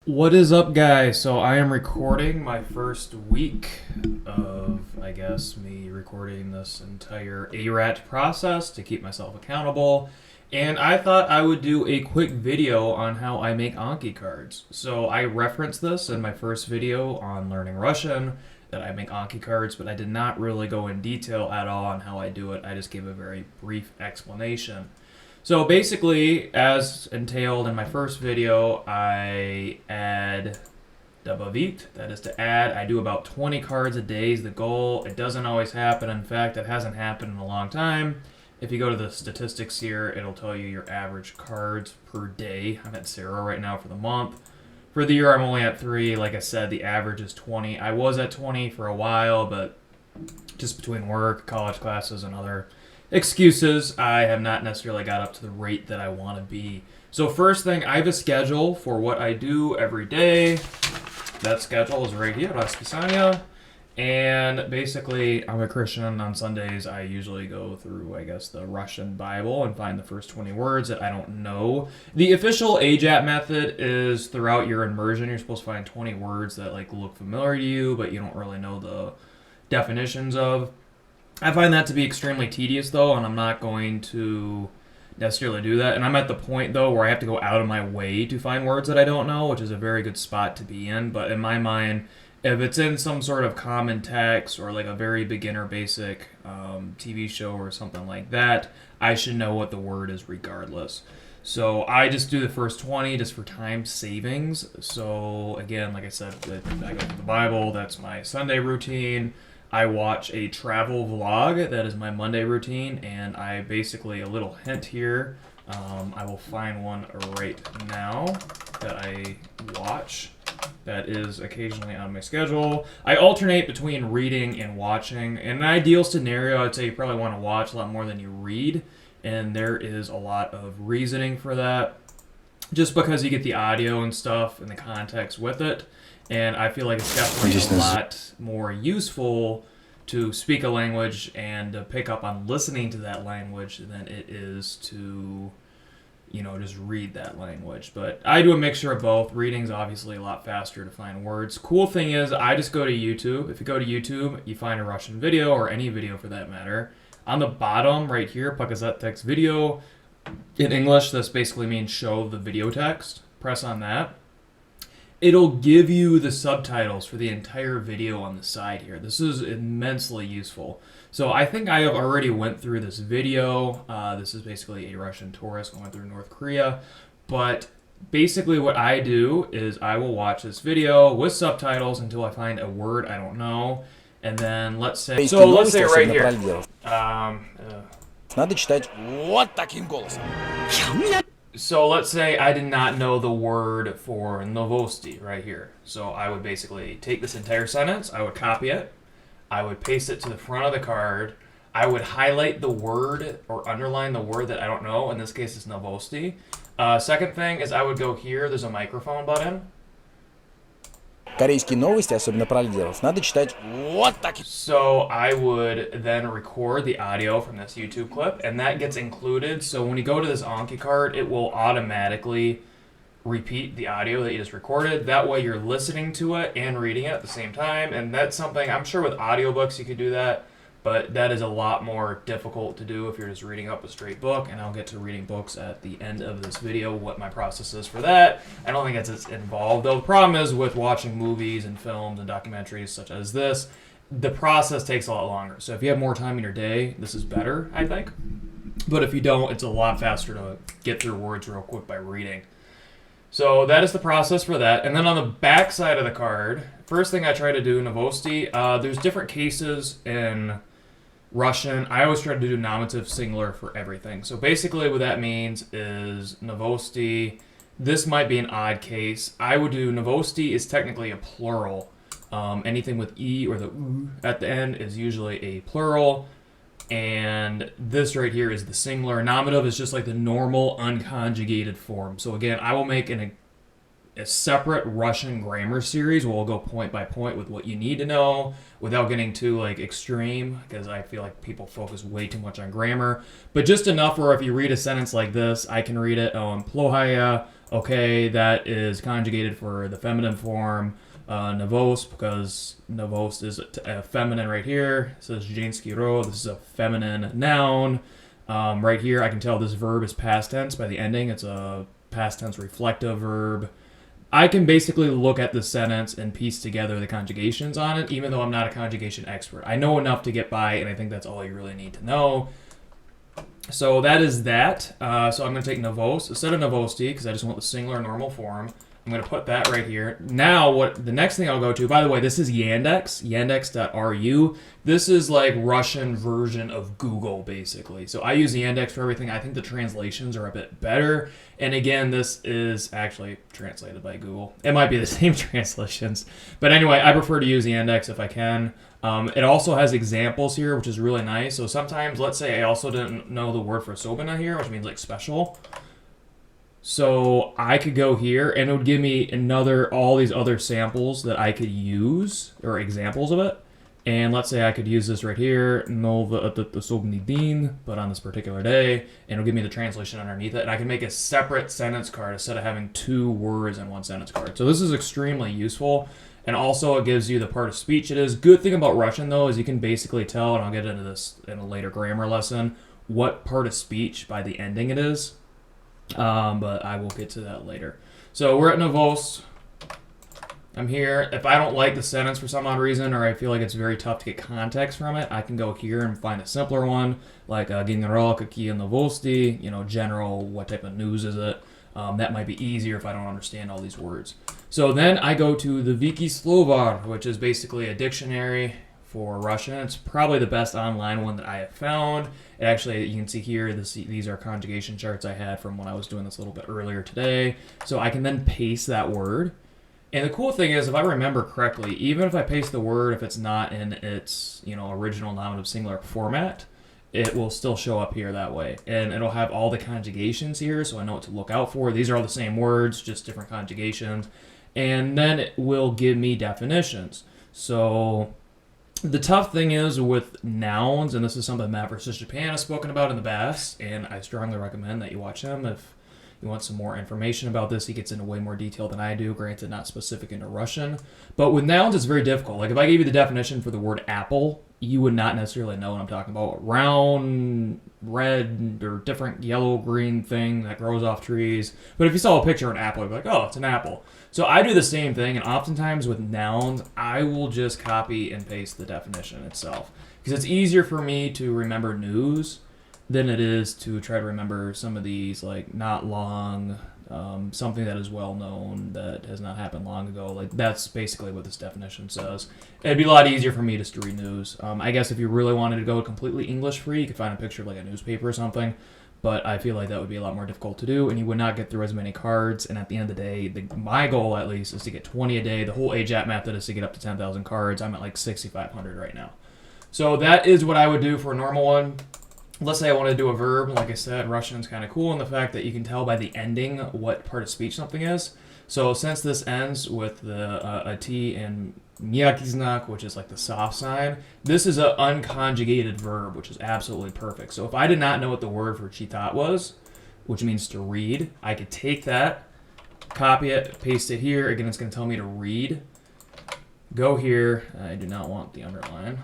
What is up, guys? So I am recording my first week of, I guess, me recording this entire ARAT process to keep myself accountable. And I thought I would do a quick video on how I make ANKI cards. So I referenced this in my first video on learning Russian, that I make ANKI cards, but I did not really go in detail at all on how I do it. I just gave a very brief explanation. So basically, as entailed in my first video, I add добавить, that is to add. I do about 20 cards a day is the goal. It doesn't always happen. In fact, it hasn't happened in a long time. If you go to the statistics here, it'll tell you your average cards per day. I'm at 0 right now for the month. For the year, I'm only at 3. Like I said, the average is 20. I was at 20 for a while, but just between work, college classes, and other excuses, I have not necessarily got up to the rate that I want to be. So first thing, I have a schedule for what I do every day. That schedule is right here, расписание. And basically, I'm a Christian. On Sundays, I usually go through, I guess, the Russian Bible and find the first 20 words that I don't know. The official AJAT method is throughout your immersion, you're supposed to find 20 words that look familiar to you, but you don't really know the definitions of. I find that to be extremely tedious, though, and I'm not going to necessarily do that. And I'm at the point, though, where I have to go out of my way to find words that I don't know, which is a very good spot to be in. But in my mind, if it's in some sort of common text or like a very beginner basic TV show or something like that, I should know what the word is regardless. So I just do the first 20 just for time savings. So again, like I said, I go to the Bible. That's my Sunday routine. I watch a travel vlog, that is my Monday routine, and I basically, a little hint here, I will find one right now that I watch that is occasionally on my schedule. I alternate between reading and watching. In an ideal scenario, I'd say you probably want to watch a lot more than you read, and there is a lot of reasoning for that, just because you get the audio and stuff and the context with it. And I feel like it's definitely a lot more useful to speak a language and to pick up on listening to that language than it is to, just read that language. But I do a mixture of both. Reading's obviously a lot faster to find words. Cool thing is, I just go to YouTube. If you go to YouTube, you find a Russian video, or any video for that matter. On the bottom right here, показать text video. In English, this basically means show the video text. Press on that. It'll give you the subtitles for the entire video on the side here. This is immensely useful. So I think I have already went through this video. This is basically a Russian tourist going through North Korea. But basically what I do is I will watch this video with subtitles until I find a word I don't know. And then let's say right here. Надо читать вот таким голосом. So let's say I did not know the word for novosti right here. So I would basically take this entire sentence, I would copy it, I would paste it to the front of the card, I would highlight the word or underline the word that I don't know. In this case, it's novosti. Second thing is I would go here, there's a microphone button. Корейские новости, особенно про лидеров, надо читать вот таким. So I would then record the audio from this YouTube clip, and that gets included. So when you go to this ANKI card, it will automatically repeat the audio that you just recorded. That way you're listening to it and reading it at the same time. And that's something, I'm sure with audiobooks you could do that, but that is a lot more difficult to do if you're just reading up a straight book. And I'll get to reading books at the end of this video, what my process is for that. I don't think it's as involved, though. The problem is with watching movies and films and documentaries such as this, the process takes a lot longer. So if you have more time in your day, this is better, I think. But if you don't, it's a lot faster to get through words real quick by reading. So that is the process for that. And then on the back side of the card, first thing I try to do, novosti, there's different cases in Russian. I always try to do nominative singular for everything. So basically what that means is novosti. This might be an odd case. I would do novosti is technically a plural. Anything with E or the U at the end is usually a plural. And this right here is the singular. Nominative is just like the normal unconjugated form. So again, I will make a separate Russian grammar series where we'll go point by point with what you need to know without getting too extreme, because I feel like people focus way too much on grammar. But just enough where if you read a sentence like this, I can read it, плохая Okay, that is conjugated for the feminine form, Novos, because Novos is a feminine right here. It says Женский род. This is a feminine noun. Right here, I can tell this verb is past tense by the ending. It's a past tense reflective verb. I can basically look at the sentence and piece together the conjugations on it, even though I'm not a conjugation expert. I know enough to get by, and I think that's all you really need to know. So that is that. So I'm going to take Novos instead of Novosti, because I just want the singular normal form. I'm going to put that right here. Now, what the next thing I'll go to, by the way, this is Yandex, yandex.ru. This is like Russian version of Google, basically. So I use Yandex for everything. I think the translations are a bit better. And again, this is actually translated by Google. It might be the same translations. But anyway, I prefer to use Yandex if I can. It also has examples here, which is really nice. So sometimes, let's say I also didn't know the word for особенно here, which means like special. So I could go here and it would give me all these other samples that I could use, or examples of it. And let's say I could use this right here, Nova особенный день, but on this particular day, and it'll give me the translation underneath it. And I can make a separate sentence card instead of having 2 words in one sentence card. So this is extremely useful. And also it gives you the part of speech it is. Good thing about Russian though is you can basically tell, and I'll get into this in a later grammar lesson, what part of speech by the ending it is. But I will get to that later. So we're at Novos. I'm here. If I don't like the sentence for some odd reason, or I feel like it's very tough to get context from it, I can go here and find a simpler one, like General какие новости, general, what type of news is it? That might be easier if I don't understand all these words. So then I go to the Wiki Slovar, which is basically a dictionary for Russian. It's probably the best online one that I have found. It actually, you can see here, these are conjugation charts I had from when I was doing this a little bit earlier today. So I can then paste that word. And the cool thing is, if I remember correctly, even if I paste the word, if it's not in its original nominative singular format, it will still show up here that way. And it'll have all the conjugations here, so I know what to look out for. These are all the same words, just different conjugations. And then it will give me definitions. So the tough thing is with nouns, and this is something Matt versus Japan has spoken about in the past, and I strongly recommend that you watch him if you want some more information about this. He gets into way more detail than I do, granted not specific into Russian. But with nouns, it's very difficult. Like if I gave you the definition for the word apple, you would not necessarily know what I'm talking about. Round, red, or different yellow, green thing that grows off trees. But if you saw a picture of an apple, you'd be like, oh, it's an apple. So I do the same thing, and oftentimes with nouns, I will just copy and paste the definition itself. Because it's easier for me to remember news than it is to try to remember some of these, like not long, something that is well known that has not happened long ago. Like that's basically what this definition says. It'd be a lot easier for me just to read news. I guess if you really wanted to go completely English free, you could find a picture of like a newspaper or something. But I feel like that would be a lot more difficult to do, and you would not get through as many cards. And at the end of the day, my goal at least is to get 20 a day. The whole AJAT method is to get up to 10,000 cards. I'm at like 6,500 right now. So that is what I would do for a normal one. Let's say I want to do a verb. Like I said, Russian's kind of cool in the fact that you can tell by the ending what part of speech something is. So since this ends with a T and miyaki znak, which is like the soft sign, this is an unconjugated verb, which is absolutely perfect. So if I did not know what the word for chitat was, which means to read, I could take that, copy it, paste it here. Again, it's going to tell me to read. Go here. I do not want the underline.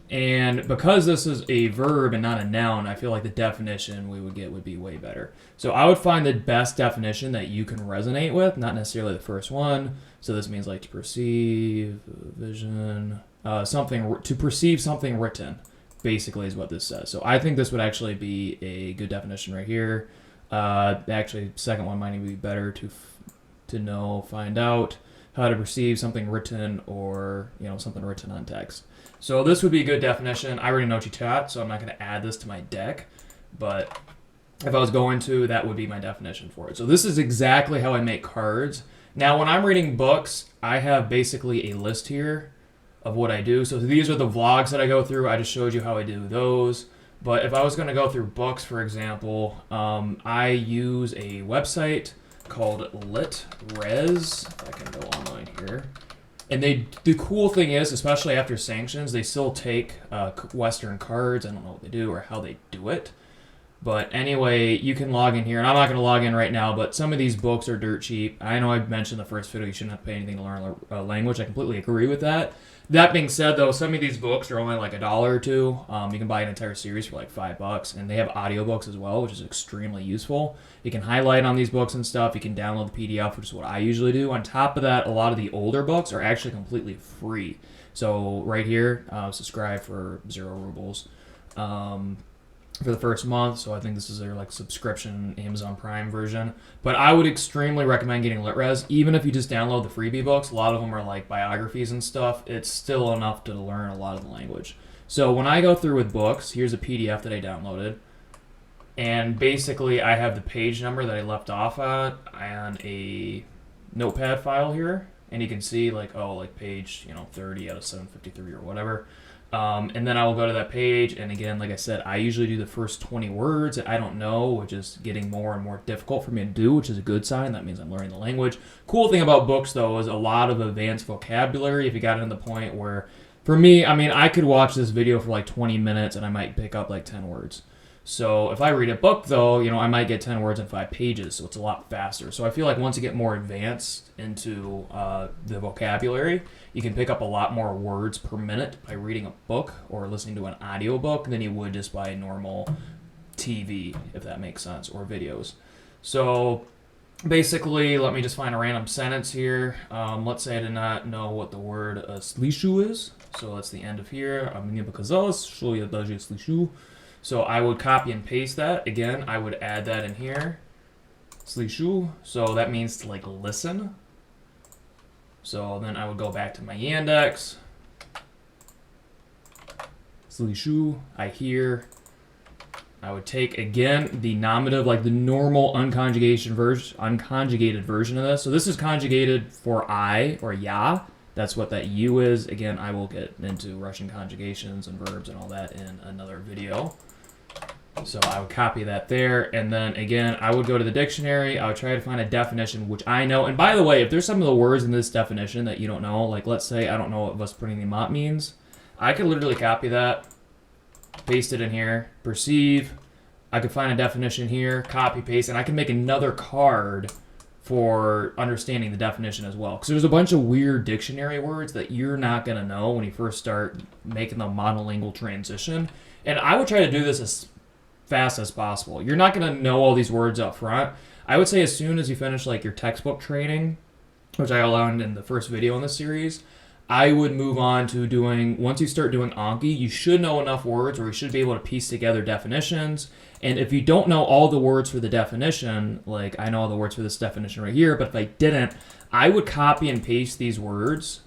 And because this is a verb and not a noun, I feel like the definition we would get would be way better. So I would find the best definition that you can resonate with, not necessarily the first one. So this means like to perceive, vision, to perceive something written, basically is what this says. So I think this would actually be a good definition right here. Actually, second one might even be better to know, find out how to perceive something written or something written on text. So this would be a good definition. I already know chitat, so I'm not going to add this to my deck. But if I was going to, that would be my definition for it. So this is exactly how I make cards. Now, when I'm reading books, I have basically a list here of what I do. So these are the vlogs that I go through. I just showed you how I do those. But if I was going to go through books, for example, I use a website called LitRes. If I can go online here. And the cool thing is, especially after sanctions, they still take Western cards. I don't know what they do or how they do it. But anyway, you can log in here, and I'm not going to log in right now, but some of these books are dirt cheap. I know I mentioned in the first video you shouldn't have to pay anything to learn a language. I completely agree with that. That being said, though, some of these books are only like $1 or $2. You can buy an entire series for like $5, and they have audiobooks as well, which is extremely useful. You can highlight on these books and stuff. You can download the PDF, which is what I usually do. On top of that, a lot of the older books are actually completely free. So right here, subscribe for 0 rubles. For the first month, so I think this is their like subscription Amazon Prime version. But I would extremely recommend getting LitRes, even if you just download the freebie books. A lot of them are like biographies and stuff. It's still enough to learn a lot of the language. So when I go through with books, here's a PDF that I downloaded, and basically I have the page number that I left off at and a notepad file here, and you can see like page 30 out of 753 or whatever. And then I will go to that page, and again, like I said, I usually do the first 20 words that I don't know, which is getting more and more difficult for me to do, which is a good sign. That means I'm learning the language. Cool thing about books, though, is a lot of advanced vocabulary. If you got to the point where, for me, I mean, I could watch this video for like 20 minutes, and I might pick up like 10 words. So if I read a book, though, I might get 10 words in 5 pages, so it's a lot faster. So I feel like once you get more advanced into the vocabulary, you can pick up a lot more words per minute by reading a book or listening to an audiobook than you would just by normal TV, if that makes sense, or videos. So basically, let me just find a random sentence here. Let's say I did not know what the word слышу is. So that's the end of here. Мне показалось, что я даже слышу. So I would copy and paste that. Again, I would add that in here. Слышу. So that means to like listen. So then I would go back to my Yandex. Слышу. I hear. I would take, again, the nominative, like the normal unconjugated version of this. So this is conjugated for I or ya. That's what that U is. Again, I will get into Russian conjugations and verbs and all that in another video. So I would copy that there, and then again, I would go to the dictionary. I would try to find a definition which I know. And by the way, if there's some of the words in this definition that you don't know, like let's say I don't know what Vosprenimat means, I could literally copy that, paste it in here, perceive. I could find a definition here, copy, paste, and I can make another card for understanding the definition as well. Because there's a bunch of weird dictionary words that you're not going to know when you first start making the monolingual transition. And I would try to do this as fast as possible. You're not going to know all these words up front. I would say as soon as you finish like your textbook training, which I outlined in the first video in this series, I would move on to doing, once you start doing ANKI, you should know enough words or you should be able to piece together definitions. And if you don't know all the words for the definition, like I know all the words for this definition right here, but if I didn't, I would copy and paste these words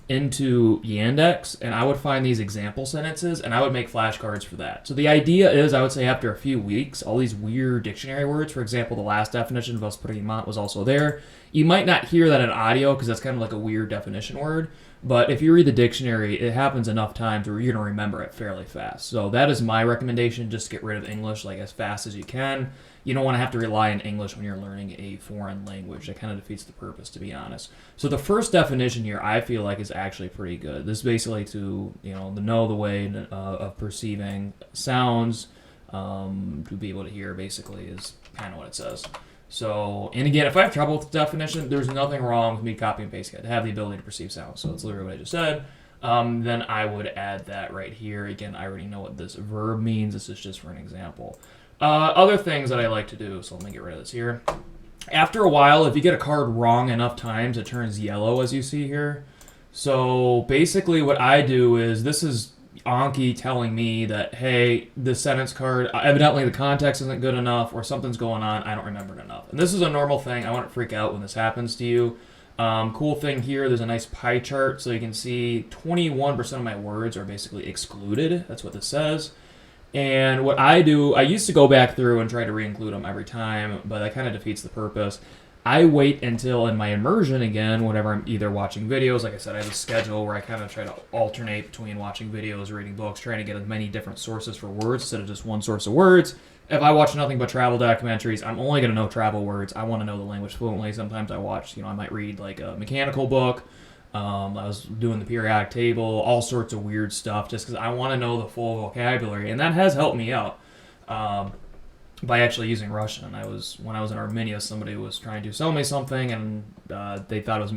into Yandex, and I would find these example sentences, and I would make flashcards for that. So the idea is, I would say after a few weeks, all these weird dictionary words, for example, the last definition, Vosprenimat, was also there. You might not hear that in audio, because that's kind of like a weird definition word, but if you read the dictionary, it happens enough times where you're going to remember it fairly fast. So that is my recommendation, just get rid of English like as fast as you can. You don't want to have to rely on English when you're learning a foreign language. That kind of defeats the purpose, to be honest. So the first definition here, I feel like, is actually pretty good. This is basically to know the way of perceiving sounds, to be able to hear, basically, is kind of what it says. So, and again, if I have trouble with the definition, there's nothing wrong with me copying and pasting it. I have the ability to perceive sounds, so it's literally what I just said. Then I would add that right here. Again, I already know what this verb means. This is just for an example. Other things that I like to do, so let me get rid of this here. After a while, if you get a card wrong enough times, it turns yellow, as you see here. So basically what I do is, this is ANKI telling me that, hey, the sentence card, evidently the context isn't good enough, or something's going on, I don't remember it enough. And this is a normal thing. I wouldn't freak out when this happens to you. Cool thing here, there's a nice pie chart, so you can see 21% of my words are basically excluded. That's what this says. And what I do, I used to go back through and try to re-include them every time, but that kind of defeats the purpose. I wait until in my immersion again, whenever I'm either watching videos, like I said, I have a schedule where I kind of try to alternate between watching videos, reading books, trying to get as many different sources for words instead of just one source of words. If I watch nothing but travel documentaries, I'm only going to know travel words. I want to know the language fluently. Sometimes I watch, I might read like a mechanical book. I was doing the periodic table, all sorts of weird stuff, just because I want to know the full vocabulary, and that has helped me out. by actually using Russian. When I was in Armenia, somebody was trying to sell me something, and they thought it was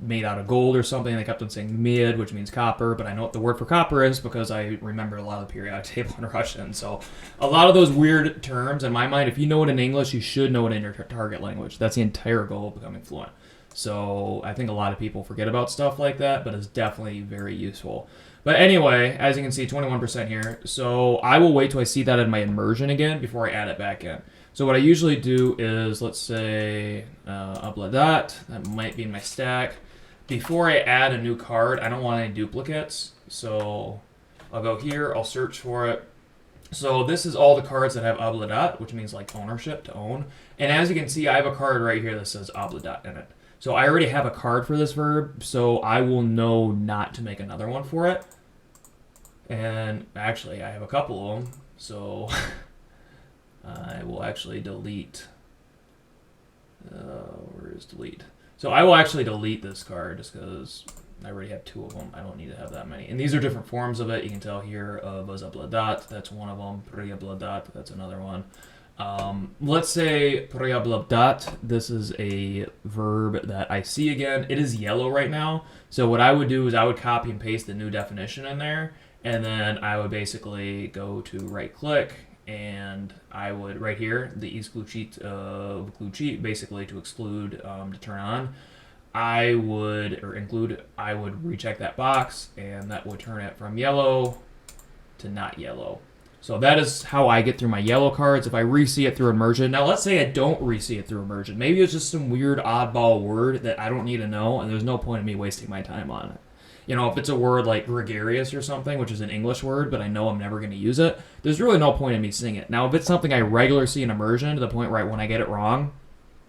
made out of gold or something. They kept on saying mid, which means copper, but I know what the word for copper is because I remember a lot of the periodic table in Russian. So a lot of those weird terms, in my mind, if you know it in English, you should know it in your target language. That's the entire goal of becoming fluent. So I think a lot of people forget about stuff like that, but it's definitely very useful. But anyway, as you can see, 21% here. So I will wait till I see that in my immersion again before I add it back in. So what I usually do is, let's say, that might be in my stack. Before I add a new card, I don't want any duplicates. So I'll go here, I'll search for it. So this is all the cards that have obladat, which means like ownership, to own. And as you can see, I have a card right here that says obladat in it. So I already have a card for this verb, so I will know not to make another one for it. And actually, I have a couple of them, so I will actually delete. Where is delete? So I will actually delete this card just because I already have two of them. I don't need to have that many. And these are different forms of it. You can tell here of zabladat, that's one of them. Priabladat, that's another one. Let's say priabladat, this is a verb that I see again. It is yellow right now. So what I would do is I would copy and paste the new definition in there. And then I would basically go to right click and I would, right here, the exclude, basically to exclude, to turn on, I would recheck that box, and that would turn it from yellow to not yellow. So that is how I get through my yellow cards. If I re-see it through immersion, now let's say I don't re-see it through immersion. Maybe it's just some weird oddball word that I don't need to know, and there's no point in me wasting my time on it. You know, if it's a word like gregarious or something, which is an English word, but I know I'm never going to use it, there's really no point in me seeing it. Now, if it's something I regularly see in immersion to the point where when I get it wrong,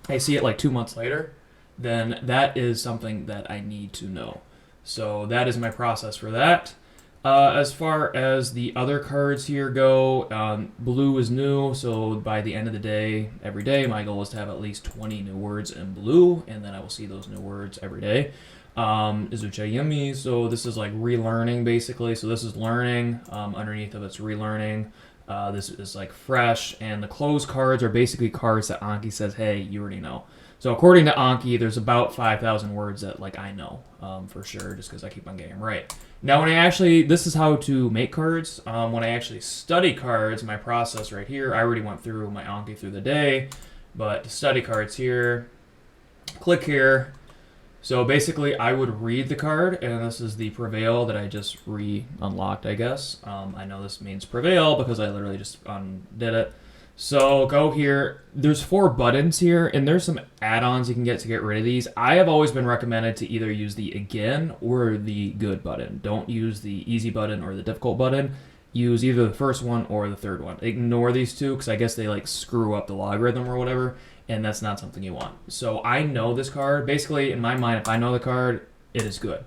I see it like 2 months later, then that is something that I need to know. So that is my process for that. As far as the other cards here go, blue is new, so by the end of the day, every day, my goal is to have at least 20 new words in blue, and then I will see those new words every day. Izuchayemi, so this is like relearning basically. So this is learning, underneath of it's relearning. This is like fresh, and the closed cards are basically cards that Anki says, hey, you already know. So according to Anki, there's about 5,000 words that like I know for sure, just because I keep on getting them right. Now when this is how to make cards. When I actually study cards, my process right here, I already went through my Anki through the day, but to study cards here, click here. So basically, I would read the card, and this is the prevail that I just unlocked, I guess. I know this means prevail because I literally just undid it. So go here. There's 4 buttons here, and there's some add-ons you can get to get rid of these. I have always been recommended to either use the again or the good button. Don't use the easy button or the difficult button. Use either the first one or the third one. Ignore these two because I guess they like screw up the logarithm or whatever. And that's not something you want. So I know this card. Basically, in my mind, if I know the card, it is good.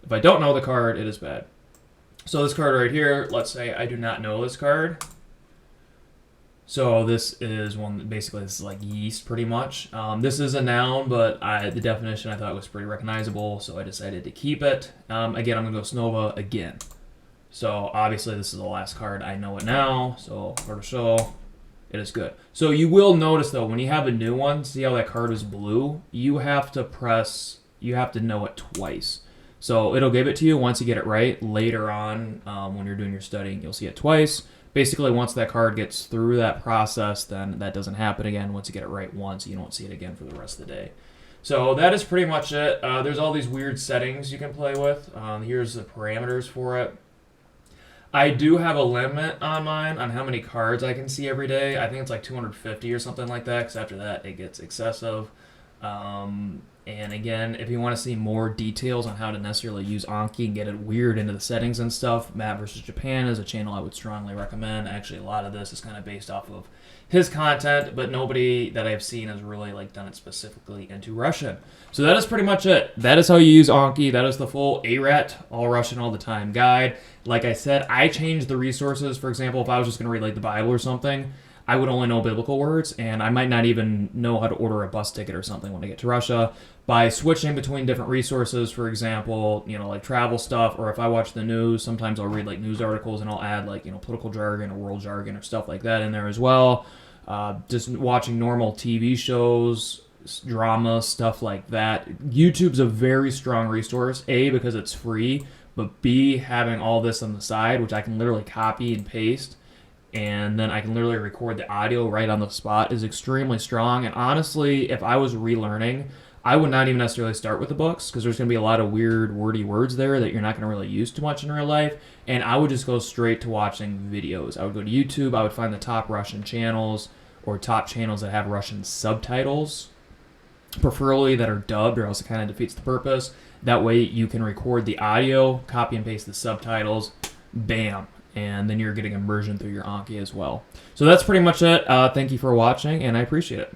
If I don't know the card, it is bad. So this card right here, let's say I do not know this card. So this is one that basically this is like yeast pretty much. This is a noun, but the definition I thought was pretty recognizable, so I decided to keep it. Again, I'm going to go Snova again. So obviously this is the last card. I know it now, so for the show. It is good. So you will notice though, when you have a new one, see how that card is blue? You have to know it twice. So it'll give it to you once you get it right. Later on, when you're doing your studying, you'll see it twice. Basically, once that card gets through that process, then that doesn't happen again. Once you get it right once, you don't see it again for the rest of the day. So that is pretty much it. There's all these weird settings you can play with. Here's the parameters for it. I do have a limit on mine on how many cards I can see every day. I think it's like 250 or something like that, because after that it gets excessive. And again, if you want to see more details on how to necessarily use Anki and get it weird into the settings and stuff, Matt vs. Japan is a channel I would strongly recommend. Actually, a lot of this is kind of based off of his content, but nobody that I've seen has really like done it specifically into Russian. So that is pretty much it. That is how you use Anki. That is the full ARAT, all Russian all the time guide. Like I said, I changed the resources. For example, if I was just going to read like the Bible or something, I would only know biblical words, and I might not even know how to order a bus ticket or something when I get to Russia. By switching between different resources, for example, like travel stuff, or if I watch the news, sometimes I'll read like news articles and I'll add like, political jargon or world jargon or stuff like that in there as well. just watching normal TV shows, drama, stuff like that. YouTube's a very strong resource, A, because it's free, but B, having all this on the side, which I can literally copy and paste, and then I can literally record the audio right on the spot, is extremely strong. And honestly, if I was relearning, I would not even necessarily start with the books, because there's going to be a lot of weird, wordy words there that you're not going to really use too much in real life. And I would just go straight to watching videos. I would go to YouTube. I would find the top Russian channels or top channels that have Russian subtitles, preferably that are dubbed, or else it kind of defeats the purpose. That way you can record the audio, copy and paste the subtitles, bam, and then you're getting immersion through your Anki as well. So that's pretty much it. Thank you for watching, and I appreciate it.